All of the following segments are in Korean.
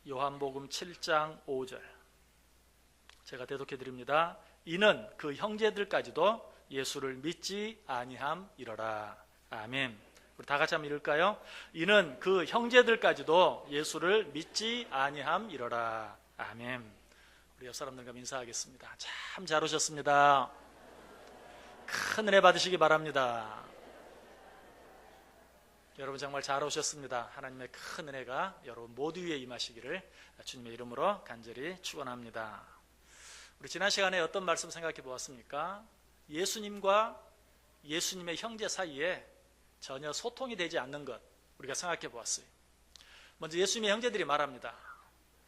요한복음 7장 5절 제가 대독해 드립니다. 이는 그 형제들까지도 예수를 믿지 아니함이러라. 아멘. 우리 다 같이 한번 읽을까요? 이는 그 형제들까지도 예수를 믿지 아니함이러라. 아멘. 우리 옆 사람들과 인사하겠습니다. 참 잘 오셨습니다. 큰 은혜 받으시기 바랍니다. 여러분 정말 잘 오셨습니다. 하나님의 큰 은혜가 여러분 모두 위에 임하시기를 주님의 이름으로 간절히 축원합니다. 우리 지난 시간에 어떤 말씀 생각해 보았습니까? 예수님과 예수님의 형제 사이에 전혀 소통이 되지 않는 것 우리가 생각해 보았어요. 먼저 예수님의 형제들이 말합니다.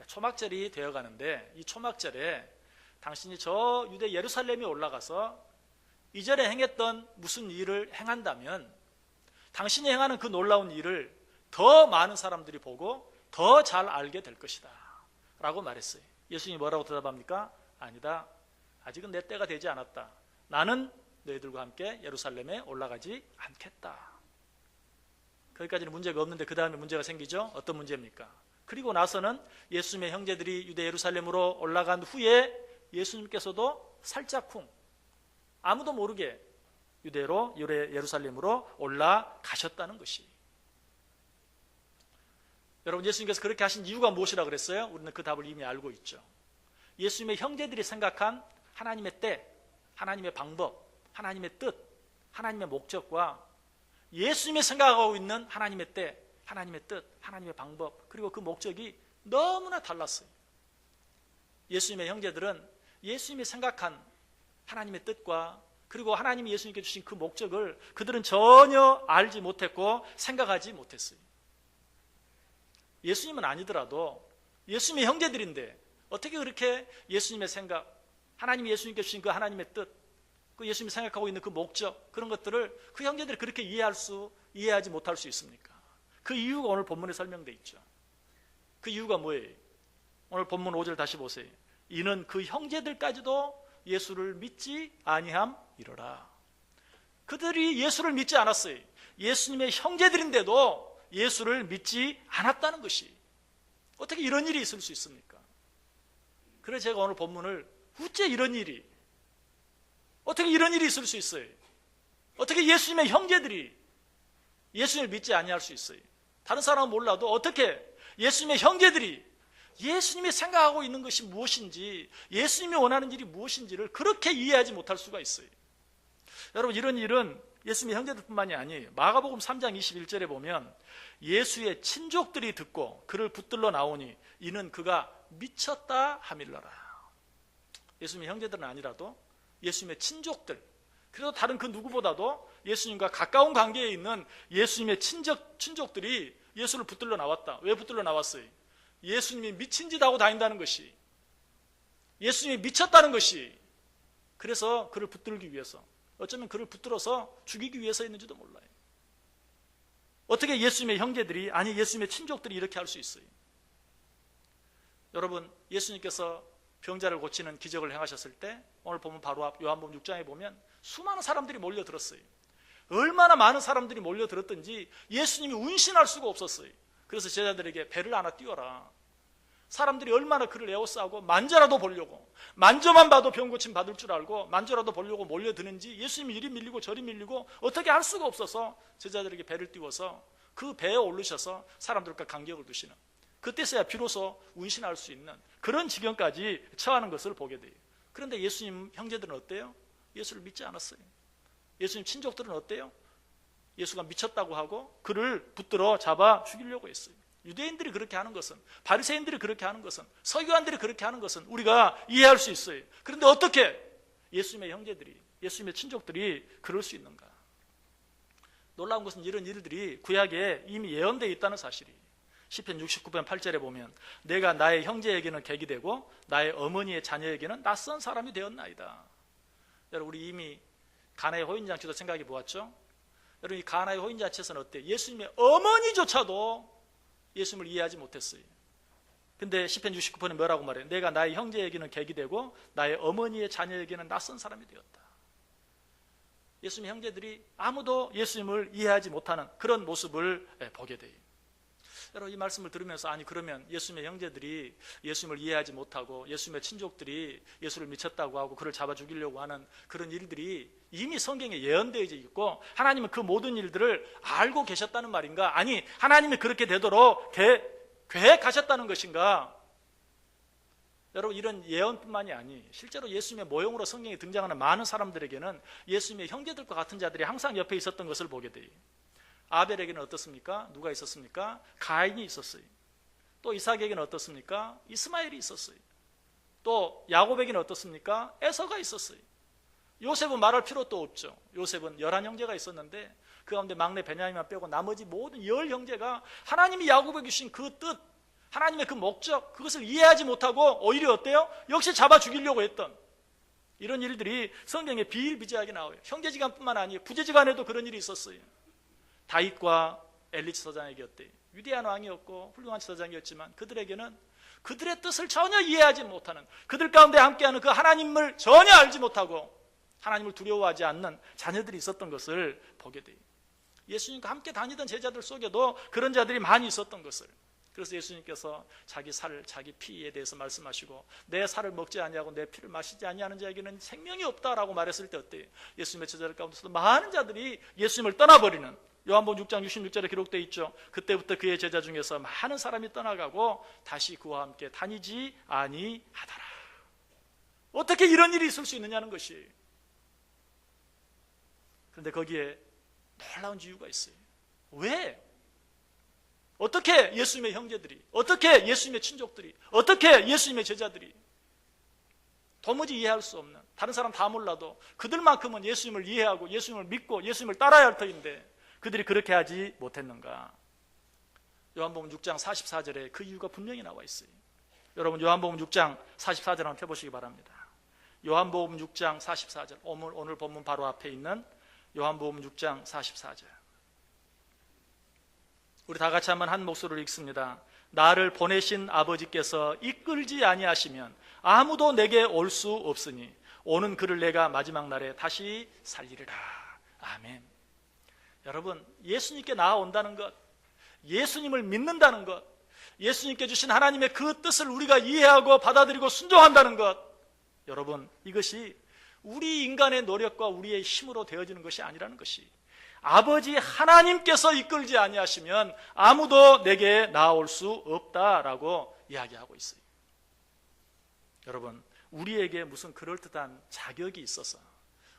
초막절이 되어 가는데 이 초막절에 당신이 저 유대 예루살렘에 올라가서 이전에 행했던 무슨 일을 행한다면 당신이 행하는 그 놀라운 일을 더 많은 사람들이 보고 더 잘 알게 될 것이다 라고 말했어요. 예수님이 뭐라고 대답합니까? 아니다. 아직은 내 때가 되지 않았다. 나는 너희들과 함께 예루살렘에 올라가지 않겠다. 거기까지는 문제가 없는데 그 다음에 문제가 생기죠. 어떤 문제입니까? 그리고 나서는 예수님의 형제들이 유대 예루살렘으로 올라간 후에 예수님께서도 살짝쿵 아무도 모르게 유대로 예루살렘으로 올라가셨다는 것이. 여러분 예수님께서 그렇게 하신 이유가 무엇이라고 그랬어요? 우리는 그 답을 이미 알고 있죠. 예수님의 형제들이 생각한 하나님의 때, 하나님의 방법, 하나님의 뜻, 하나님의 목적과 예수님이 생각하고 있는 하나님의 때, 하나님의 뜻, 하나님의 방법, 그리고 그 목적이 너무나 달랐어요. 예수님의 형제들은 예수님이 생각한 하나님의 뜻과 그리고 하나님이 예수님께 주신 그 목적을 그들은 전혀 알지 못했고 생각하지 못했어요. 예수님은 아니더라도 예수님의 형제들인데 어떻게 그렇게 예수님의 생각, 하나님이 예수님께 주신 그 하나님의 뜻, 그 예수님이 생각하고 있는 그 목적, 그런 것들을 그 형제들이 그렇게 이해하지 못할 수 있습니까? 그 이유가 오늘 본문에 설명되어 있죠. 그 이유가 뭐예요? 오늘 본문 5절 다시 보세요. 이는 그 형제들까지도 예수를 믿지 아니함이러라. 그들이 예수를 믿지 않았어요. 예수님의 형제들인데도 예수를 믿지 않았다는 것이 어떻게 이런 일이 있을 수 있습니까? 그래서 제가 오늘 본문을 어째 이런 일이 어떻게 이런 일이 있을 수 있어요? 어떻게 예수님의 형제들이 예수님을 믿지 아니할 수 있어요? 다른 사람은 몰라도 어떻게 예수님의 형제들이 예수님이 생각하고 있는 것이 무엇인지, 예수님이 원하는 일이 무엇인지를 그렇게 이해하지 못할 수가 있어요. 여러분 이런 일은 예수님의 형제들뿐만이 아니에요. 마가복음 3장 21절에 보면 예수의 친족들이 듣고 그를 붙들러 나오니 이는 그가 미쳤다 하밀러라. 예수님의 형제들은 아니라도 예수님의 친족들, 그래도 다른 그 누구보다도 예수님과 가까운 관계에 있는 예수님의 친족들이 예수를 붙들러 나왔다. 왜 붙들러 나왔어요? 예수님이 미친 짓 하고 다닌다는 것이, 예수님이 미쳤다는 것이, 그래서 그를 붙들기 위해서, 어쩌면 그를 붙들어서 죽이기 위해서였는지도 몰라요. 어떻게 예수님의 형제들이, 아니 예수님의 친족들이 이렇게 할 수 있어요? 여러분 예수님께서 병자를 고치는 기적을 행하셨을 때 오늘 보면 바로 앞 요한복음 6장에 보면 수많은 사람들이 몰려들었어요. 얼마나 많은 사람들이 몰려들었든지 예수님이 운신할 수가 없었어요. 그래서 제자들에게 배를 하나 띄워라. 사람들이 얼마나 그를 에워싸고 만져라도 보려고, 만져만 봐도 병 고침 받을 줄 알고 만져라도 보려고 몰려드는지 예수님이 이리 밀리고 저리 밀리고 어떻게 할 수가 없어서 제자들에게 배를 띄워서 그 배에 오르셔서 사람들과 간격을 두시는, 그때서야 비로소 운신할 수 있는 그런 지경까지 처하는 것을 보게 돼요. 그런데 예수님 형제들은 어때요? 예수를 믿지 않았어요. 예수님 친족들은 어때요? 예수가 미쳤다고 하고 그를 붙들어 잡아 죽이려고 했어요. 유대인들이 그렇게 하는 것은, 바리새인들이 그렇게 하는 것은, 서기관들이 그렇게 하는 것은 우리가 이해할 수 있어요. 그런데 어떻게 예수님의 형제들이, 예수님의 친족들이 그럴 수 있는가? 놀라운 것은 이런 일들이 구약에 이미 예언되어 있다는 사실이. 시편 69편 8절에 보면 내가 나의 형제에게는 객이 되고 나의 어머니의 자녀에게는 낯선 사람이 되었나이다. 여러분 우리 이미 가나의 호인잔치도 생각해 보았죠? 여러분 이 가나의 호인잔치에서는 어때요? 예수님의 어머니조차도 예수님을 이해하지 못했어요. 근데 시편 69편에 뭐라고 말해요? 내가 나의 형제에게는 객이 되고 나의 어머니의 자녀에게는 낯선 사람이 되었다. 예수님의 형제들이 아무도 예수님을 이해하지 못하는 그런 모습을 보게 돼요. 여러분 이 말씀을 들으면서 아니 그러면 예수님의 형제들이 예수님을 이해하지 못하고 예수님의 친족들이 예수를 미쳤다고 하고 그를 잡아 죽이려고 하는 그런 일들이 이미 성경에 예언되어 있고 하나님은 그 모든 일들을 알고 계셨다는 말인가? 아니 하나님이 그렇게 되도록 계획하셨다는 것인가? 여러분 이런 예언뿐만이 아니 실제로 예수님의 모형으로 성경에 등장하는 많은 사람들에게는 예수님의 형제들과 같은 자들이 항상 옆에 있었던 것을 보게 돼요. 아벨에게는 어떻습니까? 누가 있었습니까? 가인이 있었어요. 또 이삭에게는 어떻습니까? 이스마엘이 있었어요. 또 야곱에게는 어떻습니까? 에서가 있었어요. 요셉은 말할 필요도 없죠. 요셉은 11형제가 있었는데 그 가운데 막내 베냐민만 빼고 나머지 모든 10형제가 하나님이 야곱에게 주신 그 뜻, 하나님의 그 목적, 그것을 이해하지 못하고 오히려 어때요? 역시 잡아 죽이려고 했던 이런 일들이 성경에 비일비재하게 나와요. 형제지간뿐만 아니에요. 부재지간에도 그런 일이 있었어요. 다윗과 엘리 지사장에게 어때요? 위대한 왕이었고 훌륭한 지사장이었지만 그들에게는 그들의 뜻을 전혀 이해하지 못하는, 그들 가운데 함께하는 그 하나님을 전혀 알지 못하고 하나님을 두려워하지 않는 자녀들이 있었던 것을 보게 돼요. 예수님과 함께 다니던 제자들 속에도 그런 자들이 많이 있었던 것을, 그래서 예수님께서 자기 살, 자기 피에 대해서 말씀하시고 내 살을 먹지 아니하고 내 피를 마시지 아니하는 자에게는 생명이 없다라고 말했을 때 어때요? 예수님의 제자들 가운데서도 많은 자들이 예수님을 떠나버리는, 요한복음 6장 66절에 기록되어 있죠. 그때부터 그의 제자 중에서 많은 사람이 떠나가고 다시 그와 함께 다니지 아니하더라. 어떻게 이런 일이 있을 수 있느냐는 것이. 그런데 거기에 놀라운 이유가 있어요. 왜? 어떻게 예수님의 형제들이, 어떻게 예수님의 친족들이, 어떻게 예수님의 제자들이 도무지 이해할 수 없는, 다른 사람 다 몰라도 그들만큼은 예수님을 이해하고 예수님을 믿고 예수님을 따라야 할 터인데 그들이 그렇게 하지 못했는가? 요한복음 6장 44절에 그 이유가 분명히 나와 있어요. 여러분 요한복음 6장 44절 한번 펴보시기 바랍니다. 요한복음 6장 44절, 오늘 본문 바로 앞에 있는 요한복음 6장 44절. 우리 다 같이 한번 한 목소리로 읽습니다. 나를 보내신 아버지께서 이끌지 아니하시면 아무도 내게 올 수 없으니 오는 그를 내가 마지막 날에 다시 살리리라. 아멘. 여러분 예수님께 나아온다는 것, 예수님을 믿는다는 것, 예수님께 주신 하나님의 그 뜻을 우리가 이해하고 받아들이고 순종한다는 것, 여러분 이것이 우리 인간의 노력과 우리의 힘으로 되어지는 것이 아니라는 것이, 아버지 하나님께서 이끌지 아니하시면 아무도 내게 나아올 수 없다라고 이야기하고 있어요. 여러분 우리에게 무슨 그럴듯한 자격이 있어서,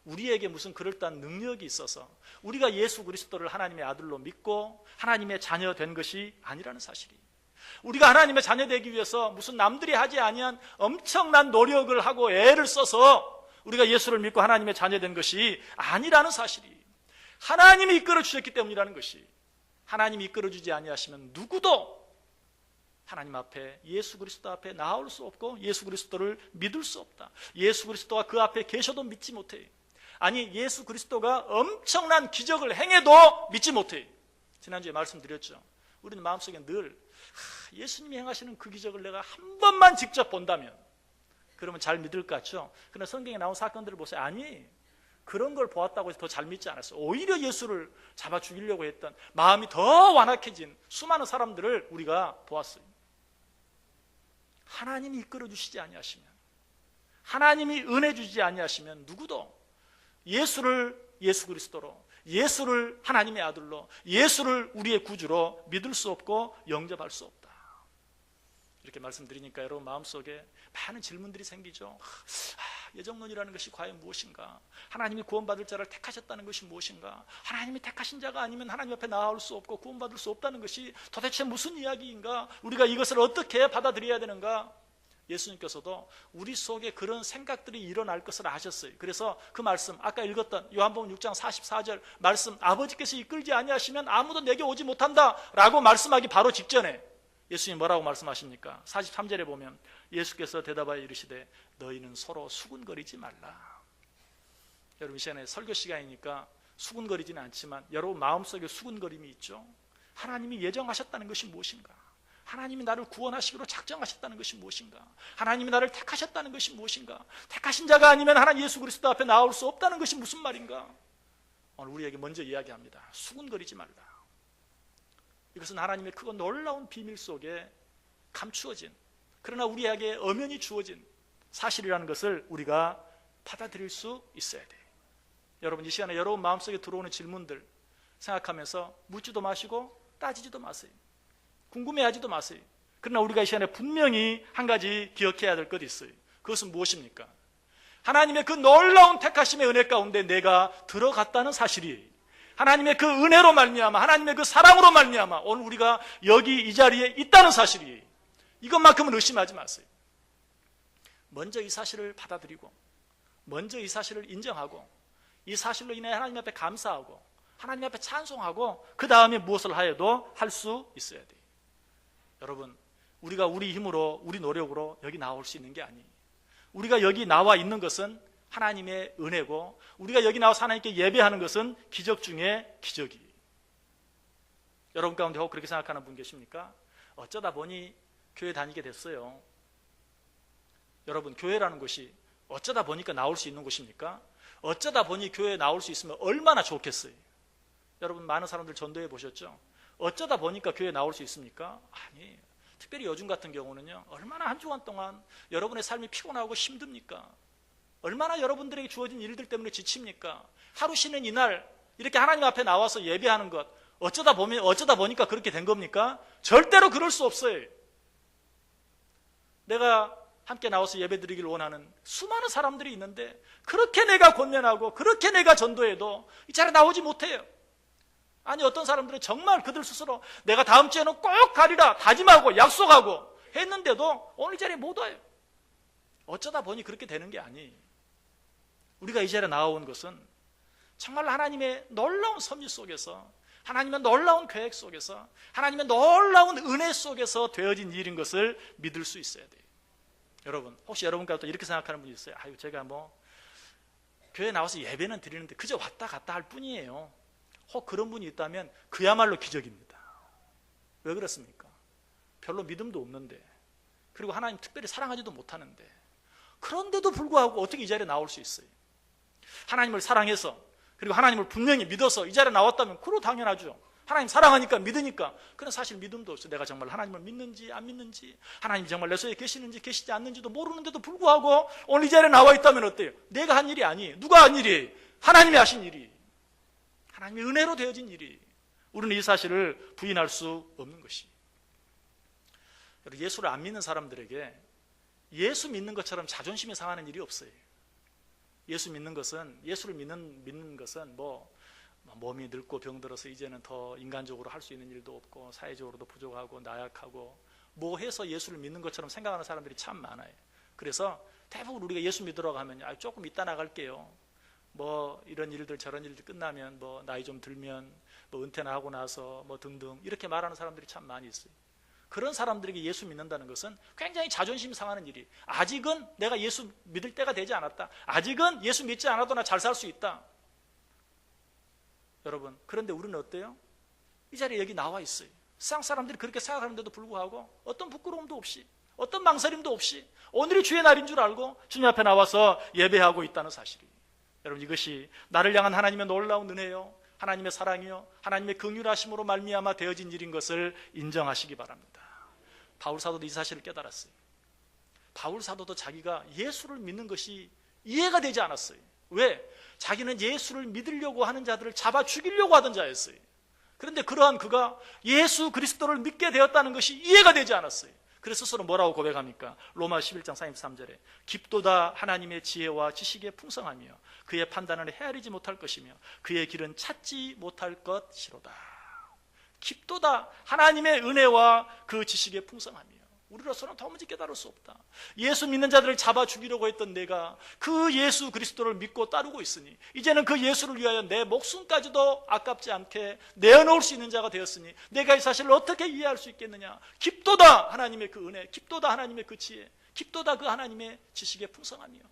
우리에게 무슨 그럴듯한 능력이 있어서 우리가 예수 그리스도를 하나님의 아들로 믿고 하나님의 자녀 된 것이 아니라는 사실이, 우리가 하나님의 자녀 되기 위해서 무슨 남들이 하지 아니한 엄청난 노력을 하고 애를 써서 우리가 예수를 믿고 하나님의 자녀 된 것이 아니라는 사실이, 하나님이 이끌어 주셨기 때문이라는 것이, 하나님이 이끌어 주지 아니하시면 누구도 하나님 앞에, 예수 그리스도 앞에 나올 수 없고 예수 그리스도를 믿을 수 없다. 예수 그리스도가 그 앞에 계셔도 믿지 못해. 아니 예수 그리스도가 엄청난 기적을 행해도 믿지 못해. 지난주에 말씀드렸죠. 우리는 마음속에 늘 예수님이 행하시는 그 기적을 내가 한 번만 직접 본다면 그러면 잘 믿을 것 같죠. 그러나 성경에 나온 사건들을 보세요. 아니 그런 걸 보았다고 해서 더 잘 믿지 않았어요. 오히려 예수를 잡아 죽이려고 했던 마음이 더 완악해진 수많은 사람들을 우리가 보았어요. 하나님이 이끌어 주시지 아니하시면, 하나님이 은혜 주지 아니하시면 누구도 예수를 예수 그리스도로, 예수를 하나님의 아들로, 예수를 우리의 구주로 믿을 수 없고 영접할 수 없다. 이렇게 말씀드리니까 여러분 마음속에 많은 질문들이 생기죠. 예정론이라는 것이 과연 무엇인가? 하나님이 구원받을 자를 택하셨다는 것이 무엇인가? 하나님이 택하신 자가 아니면 하나님 앞에 나아올 수 없고 구원받을 수 없다는 것이 도대체 무슨 이야기인가? 우리가 이것을 어떻게 받아들여야 되는가? 예수님께서도 우리 속에 그런 생각들이 일어날 것을 아셨어요. 그래서 그 말씀, 아까 읽었던 요한복음 6장 44절 말씀, 아버지께서 이끌지 아니하시면 아무도 내게 오지 못한다 라고 말씀하기 바로 직전에 예수님 뭐라고 말씀하십니까? 43절에 보면 예수께서 대답하여 이르시되 너희는 서로 수군거리지 말라. 여러분 이 시간에 설교 시간이니까 수군거리지는 않지만 여러분 마음속에 수군거림이 있죠. 하나님이 예정하셨다는 것이 무엇인가? 하나님이 나를 구원하시기로 작정하셨다는 것이 무엇인가? 하나님이 나를 택하셨다는 것이 무엇인가? 택하신 자가 아니면 하나님 예수 그리스도 앞에 나올 수 없다는 것이 무슨 말인가? 오늘 우리에게 먼저 이야기합니다. 수군거리지 말라. 이것은 하나님의 크고 놀라운 비밀 속에 감추어진, 그러나 우리에게 엄연히 주어진 사실이라는 것을 우리가 받아들일 수 있어야 돼요. 여러분, 이 시간에 여러분 마음속에 들어오는 질문들 생각하면서 묻지도 마시고 따지지도 마세요. 궁금해하지도 마세요. 그러나 우리가 이 시간에 분명히 한 가지 기억해야 될 것이 있어요. 그것은 무엇입니까? 하나님의 그 놀라운 택하심의 은혜 가운데 내가 들어갔다는 사실이, 하나님의 그 은혜로 말미암아, 하나님의 그 사랑으로 말미암아 오늘 우리가 여기 이 자리에 있다는 사실이, 이것만큼은 의심하지 마세요. 먼저 이 사실을 받아들이고, 먼저 이 사실을 인정하고, 이 사실로 인해 하나님 앞에 감사하고, 하나님 앞에 찬송하고, 그 다음에 무엇을 하여도 할 수 있어야 돼요. 여러분, 우리가 우리 힘으로, 우리 노력으로 여기 나올 수 있는 게 아니에요. 우리가 여기 나와 있는 것은 하나님의 은혜고, 우리가 여기 나와서 하나님께 예배하는 것은 기적 중에 기적이에요. 여러분 가운데 혹 그렇게 생각하는 분 계십니까? 어쩌다 보니 교회 다니게 됐어요. 여러분, 교회라는 것이 어쩌다 보니까 나올 수 있는 곳입니까? 어쩌다 보니 교회에 나올 수 있으면 얼마나 좋겠어요. 여러분, 많은 사람들 전도해 보셨죠? 어쩌다 보니까 교회에 나올 수 있습니까? 아니에요. 특별히 요즘 같은 경우는요, 얼마나 한 주간 동안 여러분의 삶이 피곤하고 힘듭니까? 얼마나 여러분들에게 주어진 일들 때문에 지칩니까? 하루 쉬는 이날 이렇게 하나님 앞에 나와서 예배하는 것, 어쩌다 보니까 그렇게 된 겁니까? 절대로 그럴 수 없어요. 내가 함께 나와서 예배드리길 원하는 수많은 사람들이 있는데, 그렇게 내가 권면하고 그렇게 내가 전도해도 이 자리에 나오지 못해요. 아니, 어떤 사람들은 정말 그들 스스로 내가 다음 주에는 꼭 가리라 다짐하고 약속하고 했는데도 오늘 이 자리에 못 와요. 어쩌다 보니 그렇게 되는 게 아니에요. 우리가 이 자리에 나온 것은 정말 하나님의 놀라운 섭리 속에서, 하나님의 놀라운 계획 속에서, 하나님의 놀라운 은혜 속에서 되어진 일인 것을 믿을 수 있어야 돼요. 여러분, 혹시 여러분과 또 이렇게 생각하는 분이 있어요. 아유, 제가 교회 나와서 예배는 드리는데 그저 왔다 갔다 할 뿐이에요. 혹 그런 분이 있다면 그야말로 기적입니다. 왜 그렇습니까? 별로 믿음도 없는데, 그리고 하나님 특별히 사랑하지도 못하는데, 그런데도 불구하고 어떻게 이 자리에 나올 수 있어요? 하나님을 사랑해서, 그리고 하나님을 분명히 믿어서 이 자리에 나왔다면 그로 당연하죠. 하나님 사랑하니까, 믿으니까. 그런 사실 믿음도 없어요. 내가 정말 하나님을 믿는지 안 믿는지, 하나님이 정말 내 속에 계시는지 계시지 않는지도 모르는데도 불구하고 오늘 이 자리에 나와 있다면 어때요? 내가 한 일이 아니에요. 누가 한 일이에요? 하나님이 하신 일이, 하나님의 은혜로 되어진 일이. 우리는 이 사실을 부인할 수 없는 것이. 예수를 안 믿는 사람들에게 예수 믿는 것처럼 자존심이 상하는 일이 없어요. 예수 믿는 것은, 예수를 믿는 것은 몸이 늙고 병들어서 이제는 더 인간적으로 할 수 있는 일도 없고 사회적으로도 부족하고 나약하고 해서 예수를 믿는 것처럼 생각하는 사람들이 참 많아요. 그래서 대부분 우리가 예수 믿으라고 하면 조금 이따 나갈게요. 이런 일들 저런 일들 끝나면 나이 좀 들면 은퇴나 하고 나서 등등 이렇게 말하는 사람들이 참 많이 있어요. 그런 사람들에게 예수 믿는다는 것은 굉장히 자존심 상하는 일이, 아직은 내가 예수 믿을 때가 되지 않았다, 아직은 예수 믿지 않아도 나 잘 살 수 있다. 여러분, 그런데 우리는 어때요? 이 자리에 여기 나와 있어요. 세상 사람들이 그렇게 생각하는데도 불구하고 어떤 부끄러움도 없이, 어떤 망설임도 없이 오늘이 주의 날인 줄 알고 주님 앞에 나와서 예배하고 있다는 사실이, 여러분, 이것이 나를 향한 하나님의 놀라운 은혜요, 하나님의 사랑이요, 하나님의 긍휼하심으로 말미암아 되어진 일인 것을 인정하시기 바랍니다. 바울 사도도 이 사실을 깨달았어요. 바울 사도도 자기가 예수를 믿는 것이 이해가 되지 않았어요. 왜? 자기는 예수를 믿으려고 하는 자들을 잡아 죽이려고 하던 자였어요. 그런데 그러한 그가 예수 그리스도를 믿게 되었다는 것이 이해가 되지 않았어요. 그래서 스스로 뭐라고 고백합니까? 로마 11장 33절에 깊도다 하나님의 지혜와 지식의 풍성하며 그의 판단을 헤아리지 못할 것이며 그의 길은 찾지 못할 것이로다. 깊도다 하나님의 은혜와 그 지식의 풍성하며, 우리로서는 도무지 깨달을 수 없다. 예수 믿는 자들을 잡아 죽이려고 했던 내가 그 예수 그리스도를 믿고 따르고 있으니 이제는 그 예수를 위하여 내 목숨까지도 아깝지 않게 내어놓을 수 있는 자가 되었으니 내가 이 사실을 어떻게 이해할 수 있겠느냐. 깊도다 하나님의 그 은혜, 깊도다 하나님의 그 지혜, 깊도다 그 하나님의 지식의 풍성함이요.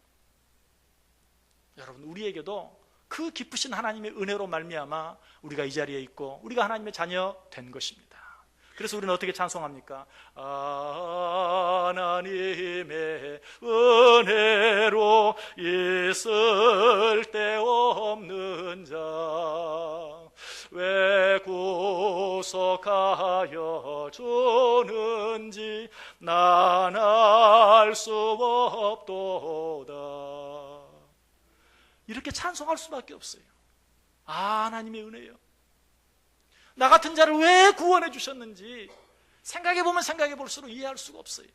여러분, 우리에게도 그 깊으신 하나님의 은혜로 말미암아 우리가 이 자리에 있고 우리가 하나님의 자녀 된 것입니다. 그래서 우리는 어떻게 찬송합니까? 하나님의 은혜로 있을 데 없는 자 왜 구속하여 주는지 난 알 수 없도다. 이렇게 찬송할 수밖에 없어요. 하나님의 은혜요, 나 같은 자를 왜 구원해 주셨는지 생각해보면 생각해볼수록 이해할 수가 없어요.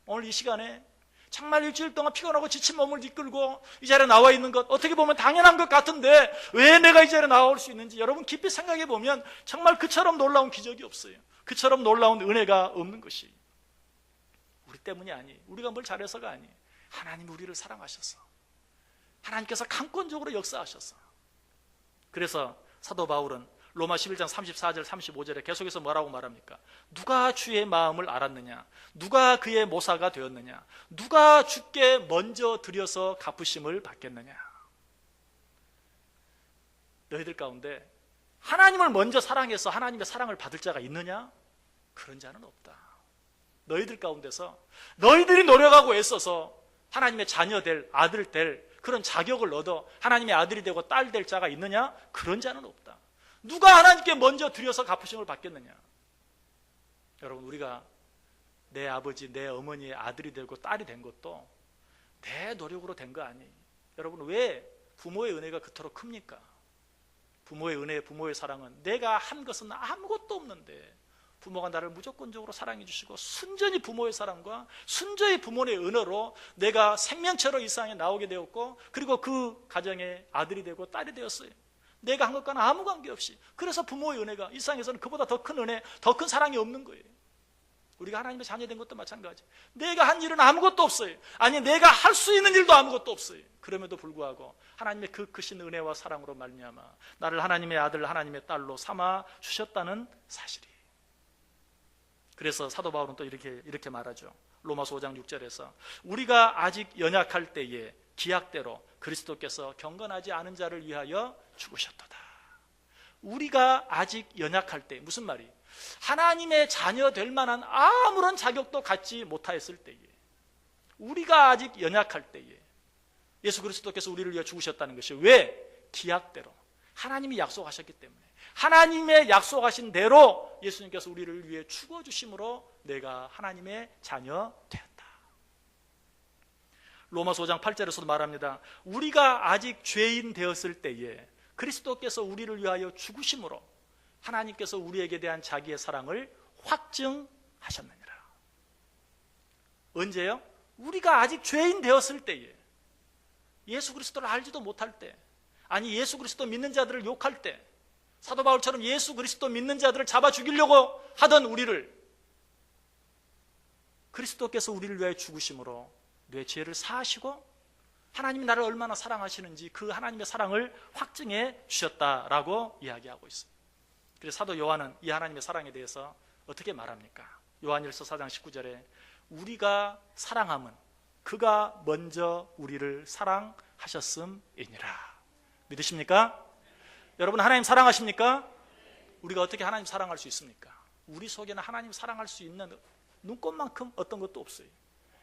오늘 이 시간에 정말 일주일 동안 피곤하고 지친 몸을 이끌고 이 자리에 나와 있는 것, 어떻게 보면 당연한 것 같은데 왜 내가 이 자리에 나올 수 있는지 여러분 깊이 생각해보면 정말 그처럼 놀라운 기적이 없어요. 그처럼 놀라운 은혜가 없는 것이 우리 때문이 아니에요. 우리가 뭘 잘해서가 아니에요. 하나님이 우리를 사랑하셔서, 하나님께서 강권적으로 역사하셔서. 그래서 사도 바울은 로마 11장 34절 35절에 계속해서 뭐라고 말합니까? 누가 주의 마음을 알았느냐? 누가 그의 모사가 되었느냐? 누가 주께 먼저 드려서 갚으심을 받겠느냐? 너희들 가운데 하나님을 먼저 사랑해서 하나님의 사랑을 받을 자가 있느냐? 그런 자는 없다. 너희들 가운데서 너희들이 노력하고 애써서 하나님의 자녀 될, 아들 될 그런 자격을 얻어 하나님의 아들이 되고 딸 될 자가 있느냐? 그런 자는 없다. 누가 하나님께 먼저 드려서 갚으심을 받겠느냐? 여러분, 우리가 내 아버지, 내 어머니의 아들이 되고 딸이 된 것도 내 노력으로 된 거 아니에요. 여러분, 왜 부모의 은혜가 그토록 큽니까? 부모의 은혜, 부모의 사랑은 내가 한 것은 아무것도 없는데 부모가 나를 무조건적으로 사랑해 주시고 순전히 부모의 사랑과 순전히 부모의 은혜로 내가 생명체로 이 세상에 나오게 되었고, 그리고 그 가정의 아들이 되고 딸이 되었어요. 내가 한 것과는 아무 관계없이. 그래서 부모의 은혜가 이 세상에서는 그보다 더 큰 은혜, 더 큰 사랑이 없는 거예요. 우리가 하나님의 자녀된 것도 마찬가지. 내가 한 일은 아무것도 없어요. 아니, 내가 할 수 있는 일도 아무것도 없어요. 그럼에도 불구하고 하나님의 그 크신 은혜와 사랑으로 말미암아 나를 하나님의 아들, 하나님의 딸로 삼아 주셨다는 사실이에요. 그래서 사도 바울은 또 이렇게 말하죠. 로마서 5장 6절에서 우리가 아직 연약할 때에 기약대로 그리스도께서 경건하지 않은 자를 위하여 죽으셨도다. 우리가 아직 연약할 때, 무슨 말이? 하나님의 자녀 될 만한 아무런 자격도 갖지 못하였을 때에, 우리가 아직 연약할 때에 예수 그리스도께서 우리를 위해 죽으셨다는 것이 왜? 기약대로 하나님이 약속하셨기 때문에, 하나님의 약속하신 대로 예수님께서 우리를 위해 죽어주심으로 내가 하나님의 자녀 되었다. 로마서 5장 8절에서도 말합니다. 우리가 아직 죄인 되었을 때에 그리스도께서 우리를 위하여 죽으심으로 하나님께서 우리에게 대한 자기의 사랑을 확증하셨느니라. 언제요? 우리가 아직 죄인 되었을 때에, 예수 그리스도를 알지도 못할 때, 아니 예수 그리스도 믿는 자들을 욕할 때, 사도 바울처럼 예수 그리스도 믿는 자들을 잡아 죽이려고 하던 우리를 그리스도께서 우리를 위하여 죽으심으로 내 죄를 사하시고 하나님이 나를 얼마나 사랑하시는지 그 하나님의 사랑을 확증해 주셨다라고 이야기하고 있습니다. 그래서 사도 요한은 이 하나님의 사랑에 대해서 어떻게 말합니까? 요한일서 4장 19절에 우리가 사랑함은 그가 먼저 우리를 사랑하셨음이니라. 믿으십니까? 여러분, 하나님 사랑하십니까? 우리가 어떻게 하나님 사랑할 수 있습니까? 우리 속에는 하나님 사랑할 수 있는 눈꽃만큼 어떤 것도 없어요.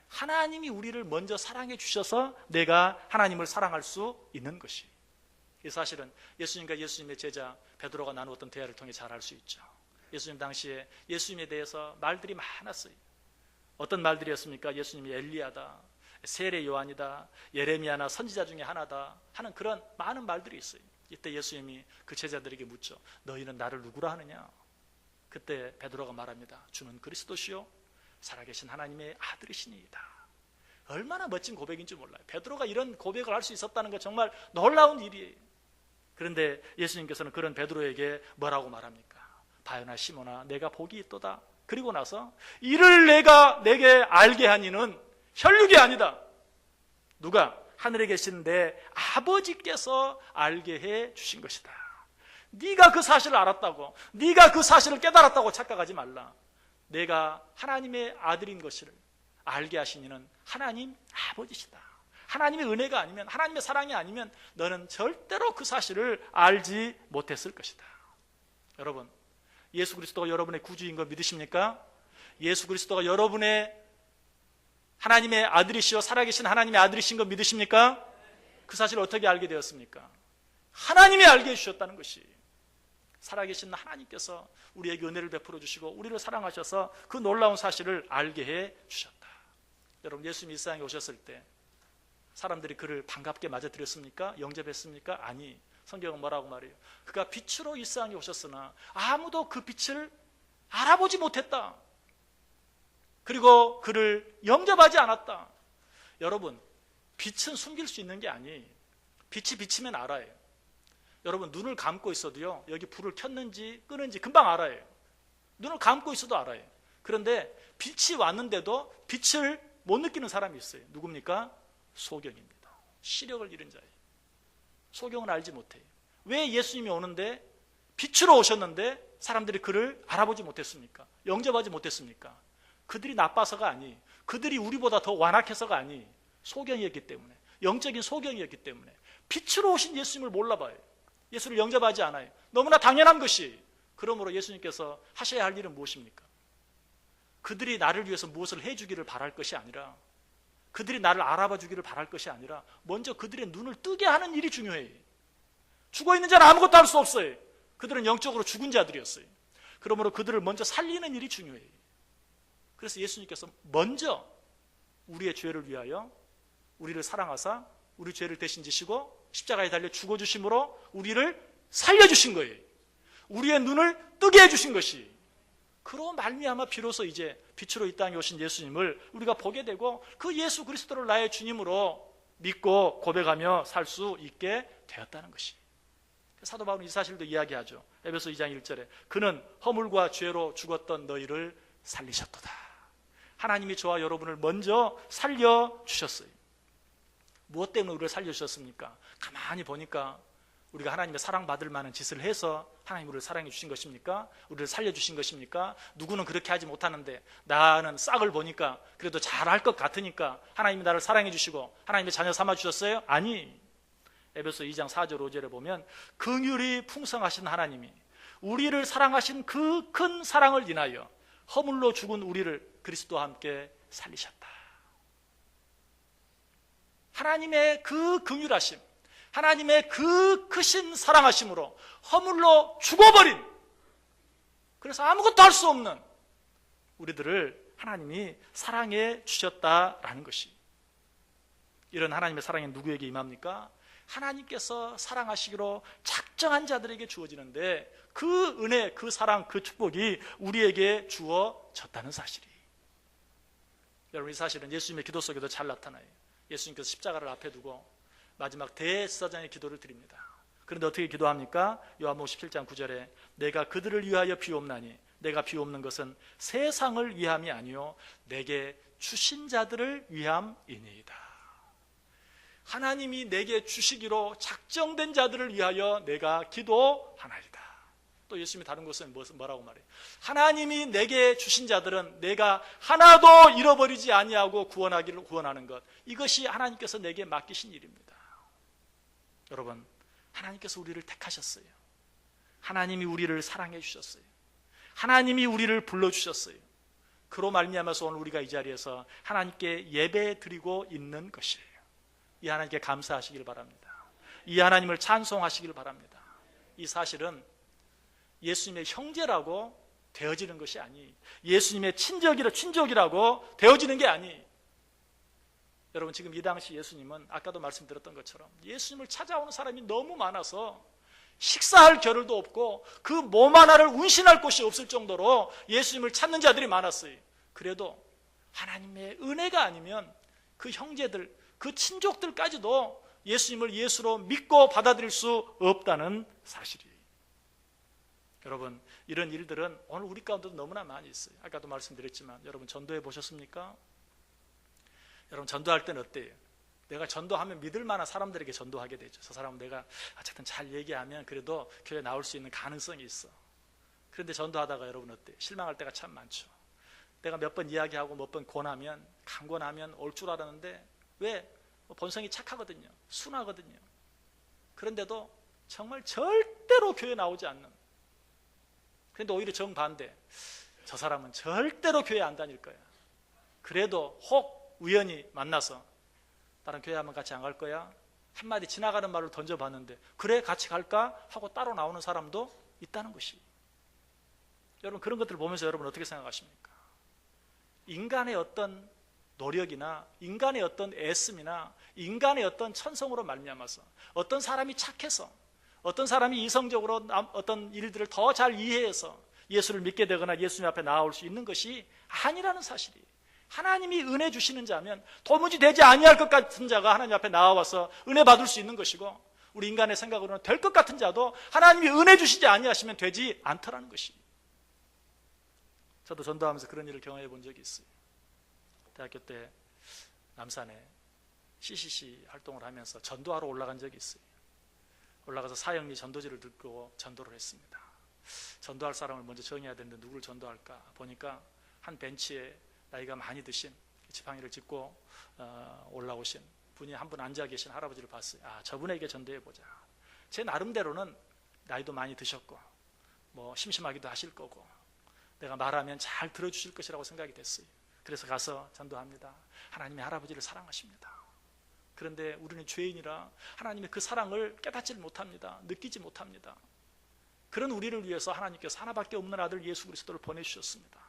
하나님이 우리를 먼저 사랑해 주셔서 내가 하나님을 사랑할 수 있는 것이. 이 사실은 예수님과 예수님의 제자 베드로가 나누었던 대화를 통해 잘 알 수 있죠. 예수님 당시에 예수님에 대해서 말들이 많았어요. 어떤 말들이었습니까? 예수님이 엘리야다, 세례 요한이다, 예레미야나 선지자 중에 하나다 하는 그런 많은 말들이 있어요. 이때 예수님이 그 제자들에게 묻죠. 너희는 나를 누구라 하느냐? 그때 베드로가 말합니다. 주는 그리스도시요 살아계신 하나님의 아들이시니이다. 얼마나 멋진 고백인 줄 몰라요. 베드로가 이런 고백을 할 수 있었다는 것 정말 놀라운 일이에요. 그런데 예수님께서는 그런 베드로에게 뭐라고 말합니까? 바요나 시몬아, 내가 복이 있도다. 그리고 나서 이를 내게 알게 한 이는 혈육이 아니다. 누가? 하늘에 계신 내 아버지께서 알게 해 주신 것이다. 네가 그 사실을 알았다고, 네가 그 사실을 깨달았다고 착각하지 말라. 내가 하나님의 아들인 것을 알게 하신 이는 하나님 아버지시다. 하나님의 은혜가 아니면, 하나님의 사랑이 아니면 너는 절대로 그 사실을 알지 못했을 것이다. 여러분, 예수 그리스도가 여러분의 구주인 거 믿으십니까? 예수 그리스도가 여러분의 하나님의 아들이시여 살아계신 하나님의 아들이신 거 믿으십니까? 그 사실을 어떻게 알게 되었습니까? 하나님이 알게 해주셨다는 것이. 살아계신 하나님께서 우리에게 은혜를 베풀어 주시고 우리를 사랑하셔서 그 놀라운 사실을 알게 해 주셨다. 여러분, 예수님이 이 세상에 오셨을 때 사람들이 그를 반갑게 맞아들였습니까? 영접했습니까? 아니, 성경은 뭐라고 말해요? 그가 빛으로 이 세상에 오셨으나 아무도 그 빛을 알아보지 못했다. 그리고 그를 영접하지 않았다. 여러분, 빛은 숨길 수 있는 게 아니에요. 빛이 비치면 알아요. 여러분, 눈을 감고 있어도요, 여기 불을 켰는지 끄는지 금방 알아요. 눈을 감고 있어도 알아요. 그런데 빛이 왔는데도 빛을 못 느끼는 사람이 있어요. 누굽니까? 소경입니다. 시력을 잃은 자예요. 소경은 알지 못해요. 왜 예수님이 오는데 빛으로 오셨는데 사람들이 그를 알아보지 못했습니까? 영접하지 못했습니까? 그들이 나빠서가 아니, 그들이 우리보다 더 완악해서가 아니, 소경이었기 때문에, 영적인 소경이었기 때문에 빛으로 오신 예수님을 몰라봐요. 예수를 영접하지 않아요. 너무나 당연한 것이. 그러므로 예수님께서 하셔야 할 일은 무엇입니까? 그들이 나를 위해서 무엇을 해주기를 바랄 것이 아니라, 그들이 나를 알아봐 주기를 바랄 것이 아니라 먼저 그들의 눈을 뜨게 하는 일이 중요해요. 죽어있는 자는 아무것도 할 수 없어요. 그들은 영적으로 죽은 자들이었어요. 그러므로 그들을 먼저 살리는 일이 중요해요. 그래서 예수님께서 먼저 우리의 죄를 위하여 우리를 사랑하사 우리 죄를 대신 지시고 십자가에 달려 죽어주심으로 우리를 살려주신 거예요. 우리의 눈을 뜨게 해주신 것이. 그로 말미암아 비로소 이제 빛으로 이 땅에 오신 예수님을 우리가 보게 되고 그 예수 그리스도를 나의 주님으로 믿고 고백하며 살 수 있게 되었다는 것이. 사도 바울은 이 사실도 이야기하죠. 에베소 2장 1절에 그는 허물과 죄로 죽었던 너희를 살리셨도다. 하나님이 저와 여러분을 먼저 살려주셨어요. 무엇 때문에 우리를 살려주셨습니까? 가만히 보니까 우리가 하나님의 사랑받을 만한 짓을 해서 하나님 우리를 사랑해 주신 것입니까? 우리를 살려주신 것입니까? 누구는 그렇게 하지 못하는데 나는 싹을 보니까 그래도 잘할 것 같으니까 하나님이 나를 사랑해 주시고 하나님의 자녀 삼아 주셨어요? 아니, 에베소 2장 4절 5절에 보면 긍휼이 풍성하신 하나님이 우리를 사랑하신 그 큰 사랑을 인하여 허물로 죽은 우리를 그리스도와 함께 살리셨다. 하나님의 그 긍휼하심, 하나님의 그 크신 사랑하심으로 허물로 죽어버린, 그래서 아무것도 할 수 없는 우리들을 하나님이 사랑해 주셨다라는 것이. 이런 하나님의 사랑이 누구에게 임합니까? 하나님께서 사랑하시기로 작정한 자들에게 주어지는데 그 은혜, 그 사랑, 그 축복이 우리에게 주어졌다는 사실이. 여러분, 이 사실은 예수님의 기도 속에도 잘 나타나요. 예수님께서 십자가를 앞에 두고 마지막 대제사장의 기도를 드립니다. 그런데 어떻게 기도합니까? 요한복음 17장 9절에 내가 그들을 위하여 비옵나니 내가 비옵는 것은 세상을 위함이 아니요 내게 주신 자들을 위함이니이다. 하나님이 내게 주시기로 작정된 자들을 위하여 내가 기도하나이다. 또 예수님이 다른 곳은 뭐라고 말해요? 하나님이 내게 주신 자들은 내가 하나도 잃어버리지 아니하고 구원하기를 구원하는 것, 이것이 하나님께서 내게 맡기신 일입니다. 여러분, 하나님께서 우리를 택하셨어요. 하나님이 우리를 사랑해 주셨어요. 하나님이 우리를 불러주셨어요. 그로 말미암아서 오늘 우리가 이 자리에서 하나님께 예배 드리고 있는 것이에요. 이 하나님께 감사하시길 바랍니다. 이 하나님을 찬송하시길 바랍니다. 이 사실은 예수님의 형제라고 되어지는 것이 아니, 예수님의 친족이라고 되어지는 게 아니. 여러분, 지금 이 당시 예수님은 아까도 말씀드렸던 것처럼 예수님을 찾아오는 사람이 너무 많아서 식사할 겨를도 없고 그 몸 하나를 운신할 곳이 없을 정도로 예수님을 찾는 자들이 많았어요. 그래도 하나님의 은혜가 아니면 그 형제들, 그 친족들까지도 예수님을 예수로 믿고 받아들일 수 없다는 사실이에요. 여러분, 이런 일들은 오늘 우리 가운데도 너무나 많이 있어요. 아까도 말씀드렸지만 여러분, 전도해 보셨습니까? 여러분, 전도할 때는 어때요? 내가 전도하면 믿을 만한 사람들에게 전도하게 되죠. 저 사람은 내가 어쨌든 잘 얘기하면 그래도 교회 나올 수 있는 가능성이 있어. 그런데 전도하다가 여러분 어때요? 실망할 때가 참 많죠. 내가 몇 번 이야기하고 몇 번 권하면, 강권하면 올 줄 알았는데 왜? 본성이 착하거든요. 순하거든요. 그런데도 정말 절대로 교회 나오지 않는. 그런데 오히려 정반대. 저 사람은 절대로 교회 안 다닐 거야. 그래도 혹 우연히 만나서 다른 교회 한번 같이 안 갈 거야? 한마디 지나가는 말을 던져봤는데 그래 같이 갈까? 하고 따로 나오는 사람도 있다는 것이. 여러분, 그런 것들을 보면서 여러분 어떻게 생각하십니까? 인간의 어떤 노력이나 인간의 어떤 애씀이나 인간의 어떤 천성으로 말미암아서 어떤 사람이 착해서 어떤 사람이 이성적으로 어떤 일들을 더 잘 이해해서 예수를 믿게 되거나 예수님 앞에 나아올 수 있는 것이 아니라는 사실이, 하나님이 은혜 주시는 자면 도무지 되지 아니할 것 같은 자가 하나님 앞에 나와서 은혜 받을 수 있는 것이고, 우리 인간의 생각으로는 될 것 같은 자도 하나님이 은혜 주시지 아니하시면 되지 않더라는 것이. 저도 전도하면서 그런 일을 경험해 본 적이 있어요. 대학교 때 남산에 CCC 활동을 하면서 전도하러 올라간 적이 있어요. 올라가서 사형리 전도지를 듣고 전도를 했습니다. 전도할 사람을 먼저 정해야 되는데 누구를 전도할까 보니까 한 벤치에 나이가 많이 드신, 지팡이를 짚고 올라오신 분이 한 분 앉아 계신 할아버지를 봤어요. 아, 저분에게 전도해보자. 제 나름대로는 나이도 많이 드셨고 뭐 심심하기도 하실 거고 내가 말하면 잘 들어주실 것이라고 생각이 됐어요. 그래서 가서 전도합니다. 하나님의 할아버지를 사랑하십니다. 그런데 우리는 죄인이라 하나님의 그 사랑을 깨닫지 못합니다. 느끼지 못합니다. 그런 우리를 위해서 하나님께서 하나밖에 없는 아들 예수 그리스도를 보내주셨습니다.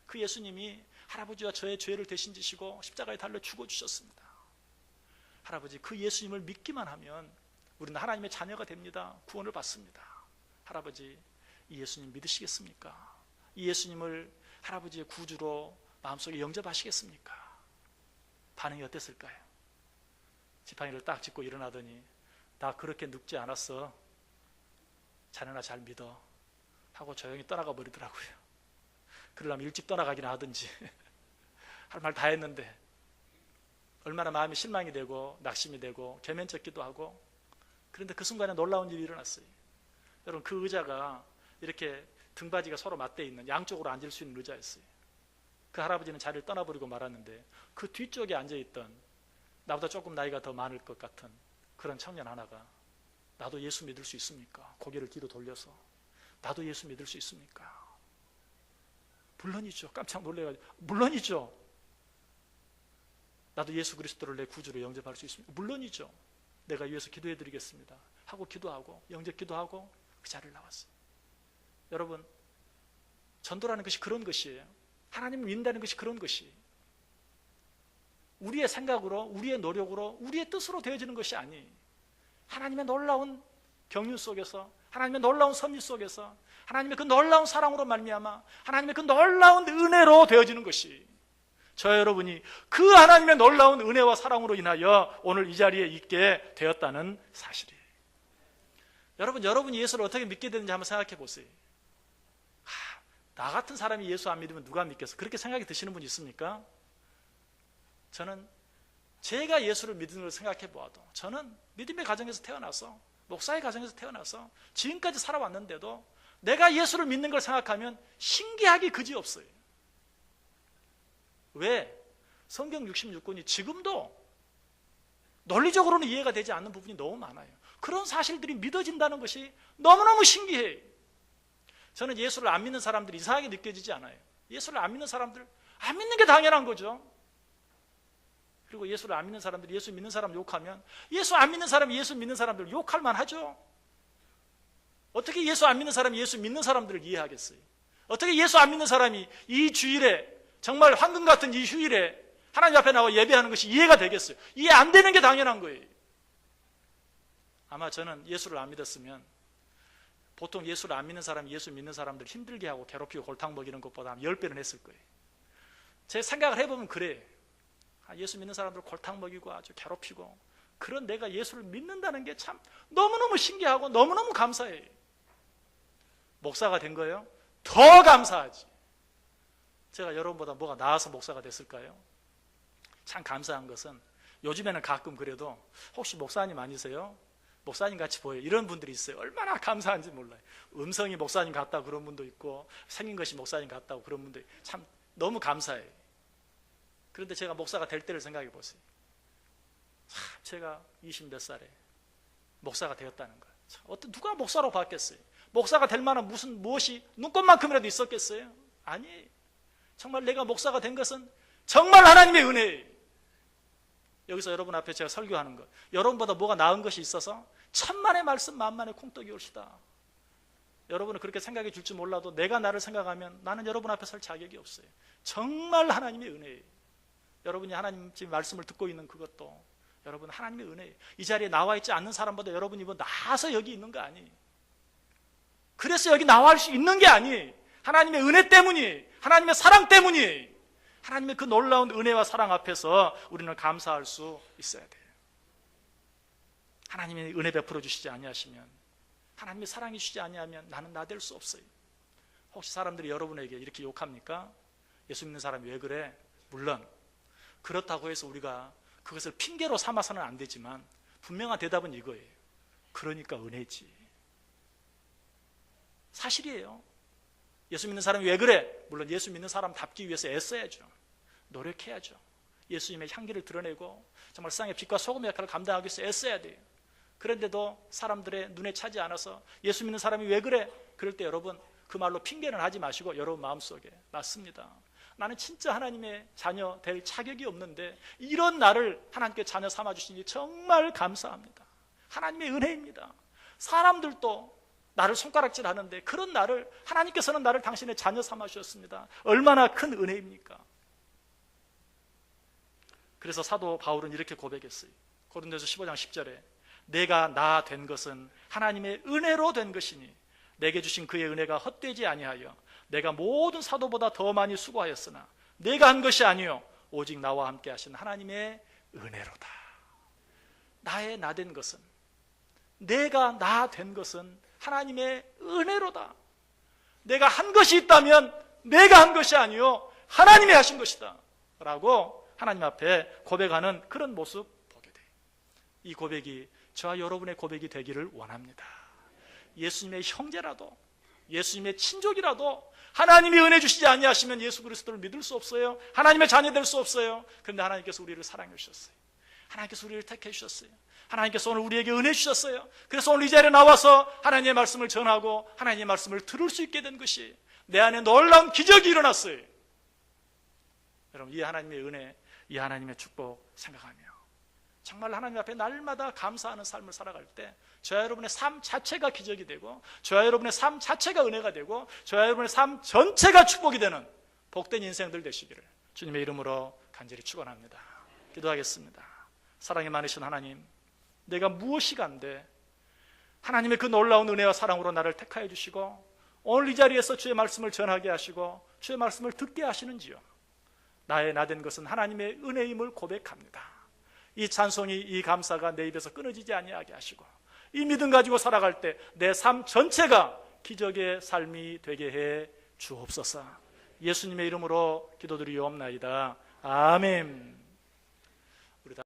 그 예수님이 할아버지와 저의 죄를 대신 지시고 십자가에 달려 죽어주셨습니다. 할아버지, 그 예수님을 믿기만 하면 우리는 하나님의 자녀가 됩니다. 구원을 받습니다. 할아버지, 이 예수님 믿으시겠습니까? 이 예수님을 할아버지의 구주로 마음속에 영접하시겠습니까? 반응이 어땠을까요? 지팡이를 딱 짚고 일어나더니 나 그렇게 늙지 않았어. 자네나 잘 믿어. 하고 조용히 떠나가 버리더라고요. 그러려면 일찍 떠나가기나 하든지 할 말 다 했는데 얼마나 마음이 실망이 되고 낙심이 되고 개면쩍기도 하고. 그런데 그 순간에 놀라운 일이 일어났어요. 여러분, 그 의자가 이렇게 등받이가 서로 맞대 있는 양쪽으로 앉을 수 있는 의자였어요. 그 할아버지는 자리를 떠나버리고 말았는데 그 뒤쪽에 앉아있던 나보다 조금 나이가 더 많을 것 같은 그런 청년 하나가 나도 예수 믿을 수 있습니까? 고개를 뒤로 돌려서 나도 예수 믿을 수 있습니까? 물론이죠. 깜짝 놀래가지고 물론이죠. 나도 예수 그리스도를 내 구주로 영접할 수 있습니다. 물론이죠. 내가 위해서 기도해드리겠습니다 하고 기도하고 영접 기도하고 그 자리를 나왔어요. 여러분, 전도라는 것이 그런 것이에요. 하나님을 믿는다는 것이 그런 것이 우리의 생각으로 우리의 노력으로 우리의 뜻으로 되어지는 것이 아니, 하나님의 놀라운 경륜 속에서 하나님의 놀라운 섭리 속에서 하나님의 그 놀라운 사랑으로 말미암아 하나님의 그 놀라운 은혜로 되어지는 것이, 저 여러분이 그 하나님의 놀라운 은혜와 사랑으로 인하여 오늘 이 자리에 있게 되었다는 사실이에요. 여러분이 예수를 어떻게 믿게 되는지 한번 생각해 보세요. 나 같은 사람이 예수 안 믿으면 누가 믿겠어? 그렇게 생각이 드시는 분 있습니까? 저는 제가 예수를 믿는 걸 생각해 보아도, 저는 믿음의 가정에서 태어나서 목사의 가정에서 태어나서 지금까지 살아왔는데도 내가 예수를 믿는 걸 생각하면 신기하기 그지없어요. 왜? 성경 66권이 지금도 논리적으로는 이해가 되지 않는 부분이 너무 많아요. 그런 사실들이 믿어진다는 것이 너무너무 신기해요. 저는 예수를 안 믿는 사람들이 이상하게 느껴지지 않아요. 예수를 안 믿는 사람들, 안 믿는 게 당연한 거죠. 그리고 예수를 안 믿는 사람들이 예수 믿는 사람 욕하면 예수 안 믿는 사람이 예수 믿는 사람들을 욕할 만하죠. 어떻게 예수 안 믿는 사람이 예수 믿는 사람들을 이해하겠어요? 어떻게 예수 안 믿는 사람이 이 주일에, 정말 황금 같은 이 휴일에 하나님 앞에 나와 예배하는 것이 이해가 되겠어요? 이해 안 되는 게 당연한 거예요. 아마 저는 예수를 안 믿었으면 보통 예수를 안 믿는 사람이 예수 믿는 사람들 힘들게 하고 괴롭히고 골탕 먹이는 것보다 10배는 했을 거예요. 제 생각을 해보면 그래요. 예수 믿는 사람들 골탕 먹이고 아주 괴롭히고, 그런 내가 예수를 믿는다는 게 참 너무너무 신기하고 너무너무 감사해요. 목사가 된 거예요? 더 감사하지. 제가 여러분보다 뭐가 나아서 목사가 됐을까요? 참 감사한 것은 요즘에는 가끔 그래도 혹시 목사님 아니세요? 목사님 같이 보여요. 이런 분들이 있어요. 얼마나 감사한지 몰라요. 음성이 목사님 같다고 그런 분도 있고 생긴 것이 목사님 같다고 그런 분도 있고, 참 너무 감사해요. 그런데 제가 목사가 될 때를 생각해 보세요. 제가 20 몇 살에 목사가 되었다는 거예요. 누가 목사로 봤겠어요? 목사가 될 만한 무엇이 눈꽃만큼이라도 있었겠어요? 아니에요. 정말 내가 목사가 된 것은 정말 하나님의 은혜예요. 여기서 여러분 앞에 제가 설교하는 것, 여러분보다 뭐가 나은 것이 있어서 천만의 말씀 만만의 콩떡이 올시다. 여러분은 그렇게 생각해 줄지 몰라도 내가 나를 생각하면 나는 여러분 앞에 설 자격이 없어요. 정말 하나님의 은혜예요. 여러분이 하나님 지금 말씀을 듣고 있는 그것도 여러분 하나님의 은혜예요. 이 자리에 나와 있지 않는 사람보다 여러분이 뭐 나아서 여기 있는 거 아니에요. 그래서 여기 나와 수 있는 게 아니에요. 하나님의 은혜 때문이, 하나님의 사랑 때문이, 하나님의 그 놀라운 은혜와 사랑 앞에서 우리는 감사할 수 있어야 돼요. 하나님의 은혜 베풀어 주시지 아니하시면, 하나님의 사랑이 주시지 아니하면 나는 나 될 수 없어요. 혹시 사람들이 여러분에게 이렇게 욕합니까? 예수 믿는 사람이 왜 그래? 물론 그렇다고 해서 우리가 그것을 핑계로 삼아서는 안 되지만 분명한 대답은 이거예요. 그러니까 은혜지. 사실이에요. 예수 믿는 사람이 왜 그래? 물론 예수 믿는 사람답기 위해서 애써야죠. 노력해야죠. 예수님의 향기를 드러내고 정말 세상의 빛과 소금의 역할을 감당하기 위해서 애써야 돼요. 그런데도 사람들의 눈에 차지 않아서 예수 믿는 사람이 왜 그래? 그럴 때 여러분 그 말로 핑계는 하지 마시고 여러분 마음속에 맞습니다. 나는 진짜 하나님의 자녀 될 자격이 없는데 이런 나를 하나님께 자녀 삼아주시니 정말 감사합니다. 하나님의 은혜입니다. 사람들도 나를 손가락질하는데 그런 나를 하나님께서는 나를 당신의 자녀 삼아주셨습니다. 얼마나 큰 은혜입니까? 그래서 사도 바울은 이렇게 고백했어요. 고린도서 15장 10절에 내가 나 된 것은 하나님의 은혜로 된 것이니 내게 주신 그의 은혜가 헛되지 아니하여 내가 모든 사도보다 더 많이 수고하였으나 내가 한 것이 아니요 오직 나와 함께 하신 하나님의 은혜로다. 나의 나 된 것은, 내가 나 된 것은 하나님의 은혜로다. 내가 한 것이 있다면 내가 한 것이 아니요 하나님이 하신 것이다 라고 하나님 앞에 고백하는 그런 모습 보게 돼요. 이 고백이 저와 여러분의 고백이 되기를 원합니다. 예수님의 형제라도, 예수님의 친족이라도 하나님이 은혜 주시지 아니하시면 예수 그리스도를 믿을 수 없어요. 하나님의 자녀 될 수 없어요. 그런데 하나님께서 우리를 사랑해 주셨어요. 하나님께서 우리를 택해 주셨어요. 하나님께서 오늘 우리에게 은혜 주셨어요. 그래서 오늘 이 자리에 나와서 하나님의 말씀을 전하고 하나님의 말씀을 들을 수 있게 된 것이 내 안에 놀라운 기적이 일어났어요. 여러분 이 하나님의 은혜, 이 하나님의 축복 생각하며 정말 하나님 앞에 날마다 감사하는 삶을 살아갈 때 저와 여러분의 삶 자체가 기적이 되고 저와 여러분의 삶 자체가 은혜가 되고 저와 여러분의 삶 전체가 축복이 되는 복된 인생들 되시기를 주님의 이름으로 간절히 축원합니다. 기도하겠습니다. 사랑이 많으신 하나님, 내가 무엇이 간데 하나님의 그 놀라운 은혜와 사랑으로 나를 택하여 주시고 오늘 이 자리에서 주의 말씀을 전하게 하시고 주의 말씀을 듣게 하시는지요. 나의 나 된 것은 하나님의 은혜임을 고백합니다. 이 찬송이, 이 감사가 내 입에서 끊어지지 아니하게 하시고 이 믿음 가지고 살아갈 때 내 삶 전체가 기적의 삶이 되게 해 주옵소서. 예수님의 이름으로 기도드리옵나이다. 아멘.